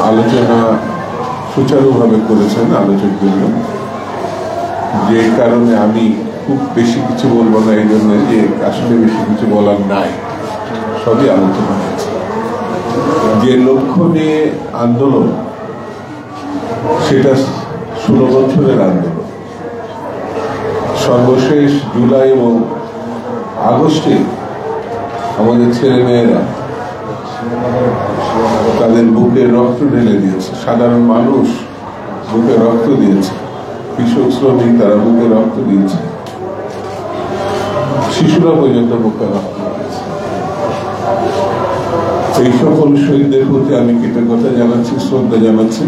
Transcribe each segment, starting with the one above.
আলোচনা সুচারুভাবে করেছেন আলোচকবৃন্দ, যে কারণে আমি খুব বেশি কিছু বলবো না, এই জন্য যে আসলে বেশি কিছু বলার নাই, সবই আলোচনা হয়েছে। যে লক্ষ্য নিয়ে আন্দোলন, সেটা 16 বছরের আন্দোলন। সর্বশেষ জুলাই এবং আগস্টে আমাদের ছেলেমেয়েরা তাদের বুকে রক্ত ঢেলে দিয়েছে, সাধারণ মানুষ বুকে রক্ত দিয়েছে, কৃষক শ্রমিক তারা বুকে রক্ত দিয়েছে, শিশুরা পর্যন্ত বুকে রক্ত দিয়েছে। এই সকল শহীদদের প্রতি আমি কৃতজ্ঞতা জানাচ্ছি, শ্রদ্ধা জানাচ্ছি।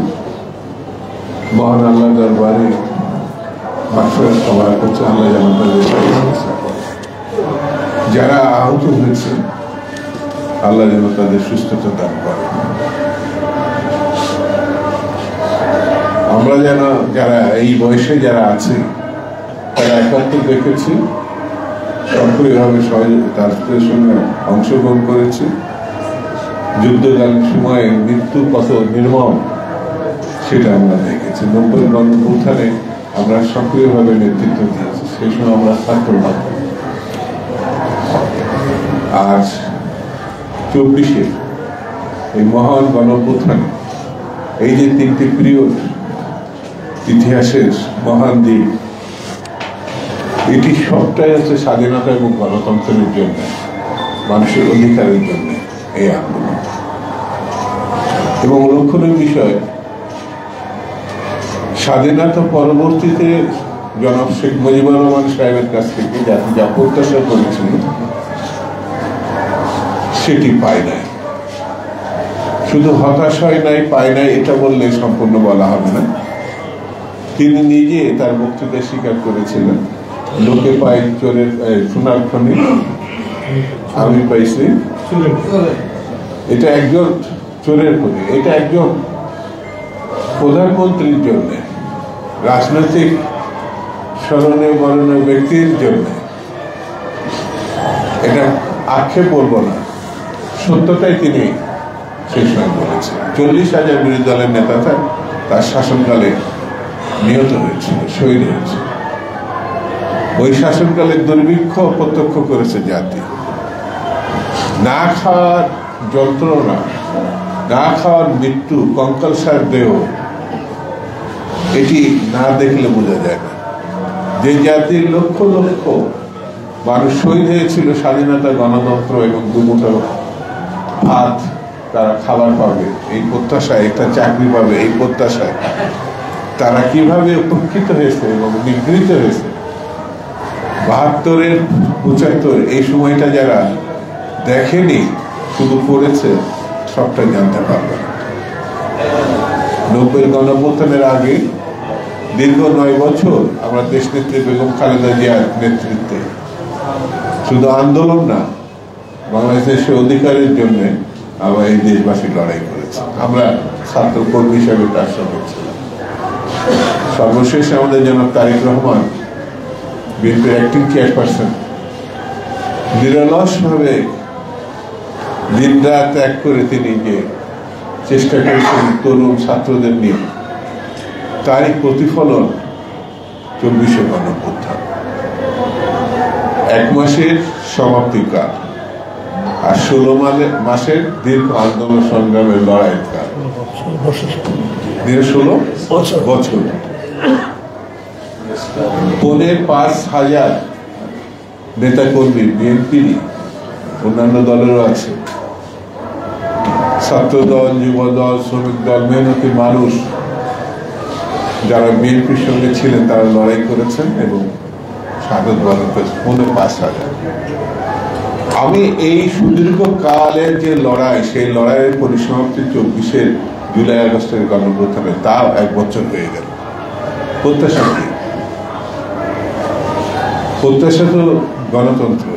মহান আল্লাহ দরবারে মাগফিরাত কামনা করছে, আল্লাহ যেন তাদের যারা আহত হয়েছে আল্লাহ যেন তাদের সুস্থতা দান করে। আমরা যেন যারা এই বয়সে যারা আছে তারা একাত্তর দেখেছি, সক্রিয়ভাবে রাষ্ট্রের সঙ্গে অংশগ্রহণ করেছি। যুদ্ধকালীন সময়ে মৃত্যু কত নির্মম সেটা আমরা দেখেছি। 90 গণঅভ্যুত্থানে আমরা সক্রিয়ভাবে নেতৃত্ব দিয়েছি, সেই সময় আমরা ছাত্র না। আজ 24-এ এই মহান গণঅভ্যুত্থানে এই যে 3টি পিরিয়ড ইতিহাসের মহান দিক, এটি সবটাই হচ্ছে স্বাধীনতা এবং গণতন্ত্রের জন্য, মানুষের অধিকারের জন্য এই আন্দোলন। এবং লক্ষণীয় বিষয়, স্বাধীনতা পরবর্তীতে জনাব শেখ মুজিবুর রহমান সাহেবের কাছ থেকে যা প্রত্যাশা করেছিল সেটি পায় নাই। শুধু হতাশ হয় নাই, পায় নাই এটা বললে সম্পূর্ণ বলা হবে না। তিনি নিজে তার বক্তৃতায় স্বীকার করেছিলেন, লোকে পায় চোরের সোনার খনি, আমি পাইছি এটা একজন চোরের খনি। এটা একজন প্রধানমন্ত্রীর জন্য, রাজনৈতিক স্মরণীয় বরণীয় ব্যক্তির জন্য, এটা আক্ষেপ বলবো না, সত্যটাই তিনি সেই সময় বলেছেন। 40,000 বিরোধী দলের নেতা তার শাসনকালে নিহত হয়েছিল, শহীদ হয়েছে। ওই শাসনকালে দুর্ভিক্ষ প্রত্যক্ষ করেছে জাতি। না খাওয়ার যন্ত্রণা, না খাওয়ার মৃত্যু, কঙ্কালসার দেহ, এটি না দেখলে বোঝা যায় না। যে জাতির লক্ষ লক্ষ মানুষ শহীদ হয়েছিল স্বাধীনতা, গণতন্ত্র এবং দুমুঠো ভাত তারা খাবার পাবে এই প্রত্যাশায়, একটা চাকরি পাবে এই প্রত্যাশায়, তারা কিভাবে উপকৃত হয়েছে এবং নিগৃহীত হয়েছে। 72-এর 75 এই সময়টা যারা দেখেনি, শুধু পড়েছে, সবটা জানতে পারবে না। 90-এর গণঅভ্যুত্থানের আগে দীর্ঘ 9 বছর আমরা দেশনেত্রী বেগম খালেদা জিয়ার নেতৃত্বে শুধু আন্দোলন না, বাংলাদেশের অধিকারের জন্য আমরা এই দেশবাসী লড়াই করেছি। আমরা ছাত্র কর্মী হিসাবে তার সঙ্গে ছিলাম। সর্বশেষ আমাদের জনাব তারেক রহমান, বিএনপির অ্যাক্টিং চেয়ারপারসন, নিরলসভাবে দিন রাত ত্যাগ করে তিনি যে চেষ্টা করেছেন তরুণ ছাত্রদের নিয়ে, তারই প্রতিফলন 24-এ গণঅভ্যুত্থান। 1 মাসের সমাপ্তিকাল আর 16 মাসের দীর্ঘ আন্দোলন সংগ্রামের লড়াইয়ের কাল, 16 বছর। 5,500 নেতাকর্মী, বিএনপিরই, অন্যান্য দলেরও আছে, ছাত্র দল, যুব দল, শ্রমিক দল, মেহনতি মানুষ যারা বিএনপির সঙ্গে ছিলেন তারা লড়াই করেছেন এবং শাহাদত বরণ করেছেন 5,500। আমি এই সুদীর্ঘ কালের যে লড়াই, সেই লড়াইয়ের পরিসমাপ্তি 24-এর জুলাই আগস্টের গণঅভ্যুত্থানে, তাও 1 বছর হয়ে গেল। প্রত্যাশা কি? প্রত্যাশা তো গণতন্ত্র,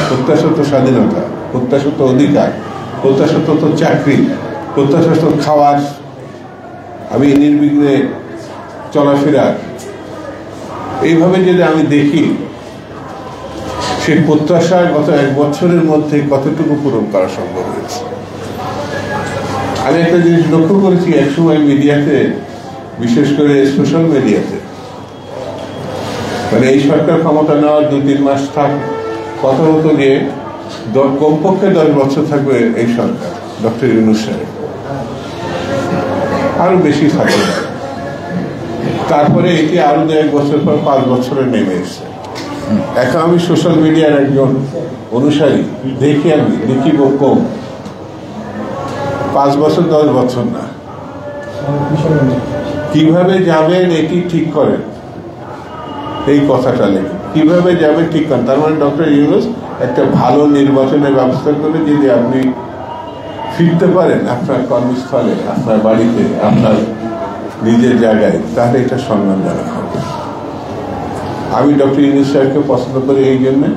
প্রত্যাশা তো স্বাধীনতা, প্রত্যাশা তো অধিকার, প্রত্যাশা তো চাকরি, প্রত্যাশা তো খাওয়ার, আমি নির্বিঘ্নে চলাফেরা। এইভাবে যদি আমি দেখি, সেই প্রত্যাশা গত 1 বছরের মধ্যে কতটুকু পূরণ করা সম্ভব হয়েছে। আমি একটা জিনিস লক্ষ্য করেছি, একসময় মিডিয়াতে, বিশেষ করে সোশ্যাল মিডিয়াতে, মানে এই সরকার ক্ষমতা নেওয়ার 2-3 মাস কথা হতো যে কমপক্ষে 10 বছর থাকবে এই সরকার, ডক্টর ইউনূস সাহেব, আরো বেশি থাকবে। তারপরে এটি আরো 1 বছর পর 5 বছরে নেমে এসছে। এখন আমি সোশ্যাল মিডিয়ার একজন অনুসারী, দেখি কম 5 বছর 10 বছর না, কিভাবে যাবেন এটি ঠিক করেন, এই কথাটা লেখে কিভাবে যাবে ঠিক করেন। তার মানে ডক্টর ইউনূস একটা ভালো নির্বাচনের ব্যবস্থা করে যদি আপনি ফিরতে পারেন আপনার কর্মস্থলে, আপনার বাড়িতে, আপনার নিজের জায়গায়, তাহলে এটা সম্মানজনক হবে। আমি ডক্টর ইউনূস সাহেবকে পছন্দ করি এই জন্যে,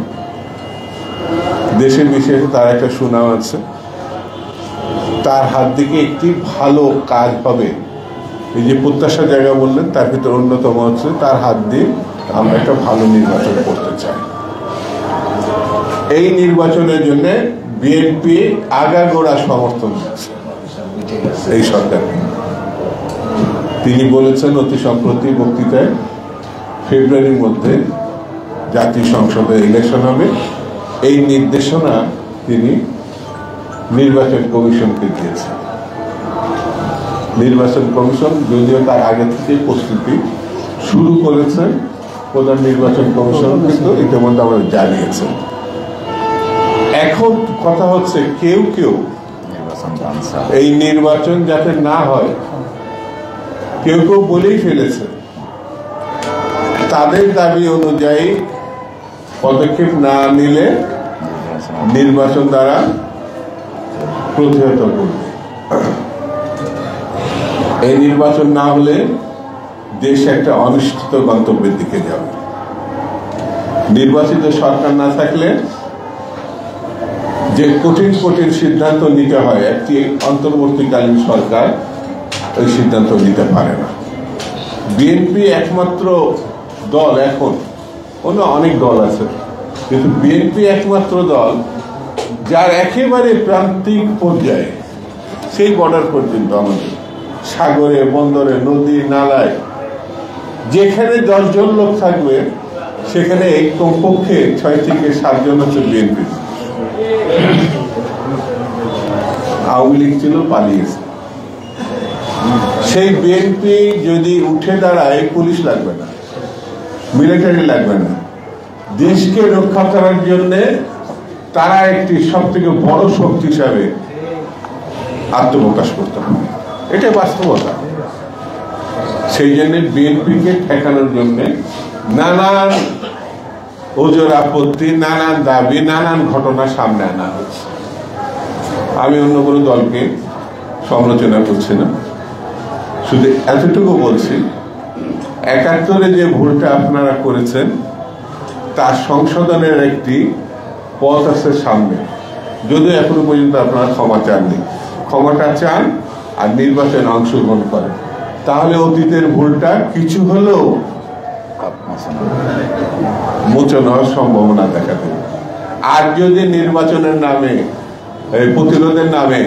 দেশে বিশেষ তার একটা সুনাম আছে, তার হাত থেকে একটি ভালো কাজ হবে। এই যে প্রত্যাশা জায়গা বললেন, তার ভিতরে অন্যতম হচ্ছে তার হাত দিয়ে আমরা একটা ভালো নির্বাচন করতে চাই। এই নির্বাচনের জন্য বিএনপি আগাগোড়া সমর্থন দিচ্ছে এই সরকার। তিনি বলেছেন অতি সম্প্রতি বক্তৃতায়, ফেব্রুয়ারির মধ্যে জাতীয় সংসদে ইলেকশন হবে। এই নির্দেশনা তিনি নির্বাচন কমিশনকে দিয়েছেন। নির্বাচন কমিশন যদিও তার আগে থেকে প্রস্তুতি শুরু করেছেন, প্রধান নির্বাচন কমিশন কিন্তু ইতিমধ্যে আমাদের জানিয়েছেন। এখন কথা হচ্ছে কেউ এই নির্বাচন যাতে না হয়, কেউ বলেই ফেলেছে তাদের দাবি অনুযায়ী পদক্ষেপ না নিলে নির্বাচন দ্বারা প্রতিহত করবে। এই নির্বাচন না হলে দেশ একটা অনিশ্চিত গন্তব্যের দিকে যাবে। নির্বাচিত সরকার না থাকলে যে কঠিন সিদ্ধান্ত নিতে হয়, একটি অন্তর্বর্তীকালীন সরকার ওই সিদ্ধান্ত নিতে পারে না। বিএনপি একমাত্র দল, এখন অনেক দল আছে, কিন্তু বিএনপি একমাত্র দল যার একেবারে প্রান্তিক পর্যায়ে, সেই বর্ডার পর্যন্ত, আমাদের সাগরে, বন্দরে, নদী, নালায় যেখানে 10 জন লোক থাকবে সেখানে এই কমপক্ষে 6 থেকে 7 জন হচ্ছে বিএনপি। আওয়ামী লীগ ছিল, পালিয়েছে। সেই বিএনপি যদি উঠে দাঁড়ায়, পুলিশ লাগবে না, মিলিটারি লাগবে না, দেশকে রক্ষা করার জন্য তারা একটি সব থেকে বড় শক্তি হিসাবে আত্মপ্রকাশ করতে হবে। এটা বাস্তবতা। সেই জন্য বিএনপিকে ঠেকানোর জন্য নানান ওজোর আপত্তি, নানান দাবি, নানান ঘটনা সামনে আনা হচ্ছে। আমি অন্য কোনো দলকে সমালোচনা করছি না, শুধু এতটুকু বলছি, 71-এ যে ভুলটা আপনারা করেছেন তার সংশোধনের একটি পথ আছে সামনে, যদিও এখনো পর্যন্ত আপনারা ক্ষমা চাননি। ক্ষমাটা চান আর নির্বাচনে অংশগ্রহণ করেন, তাহলে অতীতের ভুলটা কিছু হলেও মোচন হওয়ার সম্ভাবনা দেখা দেবে। আর যদি নির্বাচনের নামে, প্রতিরোধের নামে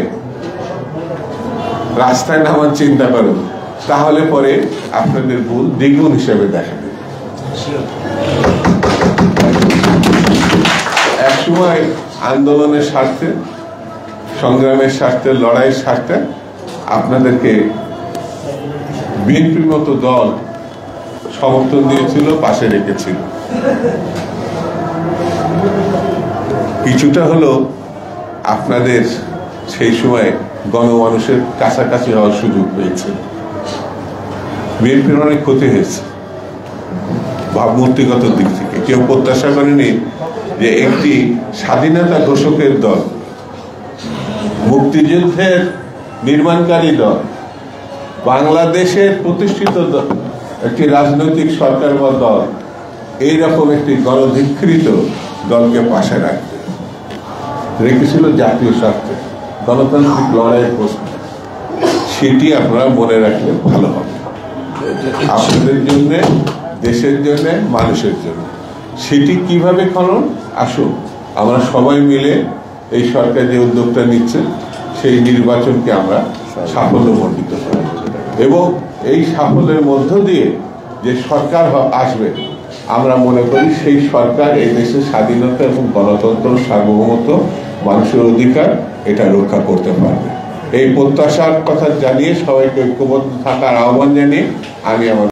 রাস্তায় নামার চিন্তা করেন, তাহলে পরে আপনাদের ভুল দ্বিগুণ হিসেবে দেখা দেবে। একসময় আন্দোলনের স্বার্থে, সংগ্রামের স্বার্থে, লড়াইয়ের স্বার্থে আপনাদেরকে বিএনপির মতো দল সমর্থন দিয়েছিল, পাশে রেখেছিল। কিছুটা হলো আপনাদের সেই সময় গণমানুষের কাছাকাছি হওয়ার সুযোগ পেয়েছে। বিএনপির অনেক ক্ষতি হয়েছে ভাবমূর্তিগত দিক থেকে। কেউ প্রত্যাশা করেনি যে একটি স্বাধীনতা ঘোষকের দল, মুক্তিযুদ্ধের নির্মাণকারী দল, বাংলাদেশের প্রতিষ্ঠিত একটি রাজনৈতিক সরকার বা দল এইরকম একটি গণধিকৃত দলকে পাশে রাখবে, রেখেছিল জাতীয় স্বার্থে, গণতান্ত্রিক লড়াইয়ের প্রশ্ন। সেটি আপনারা মনে রাখলে ভালো হবে, আপনাদের জন্য, দেশের জন্য, মানুষের জন্য। সেটি কিভাবে করুন, আসুন আমরা সবাই মিলে এই সরকার যে উদ্যোগটা নিচ্ছে সেই নির্বাচনকে আমরা সাফল্যমণ্ডিত হবে এবং এই সাফল্যের মধ্য দিয়ে যে সরকার আসবে আমরা মনে করি সেই সরকার এই দেশের স্বাধীনতা এবং গণতন্ত্র, সার্বভৌমত্ব, মানুষের অধিকার এটা রক্ষা করতে পারবে। এই প্রত্যাশার কথা জানিয়ে সবাইকে ঐক্যবদ্ধ থাকার আহ্বান জানিয়ে আমি আমার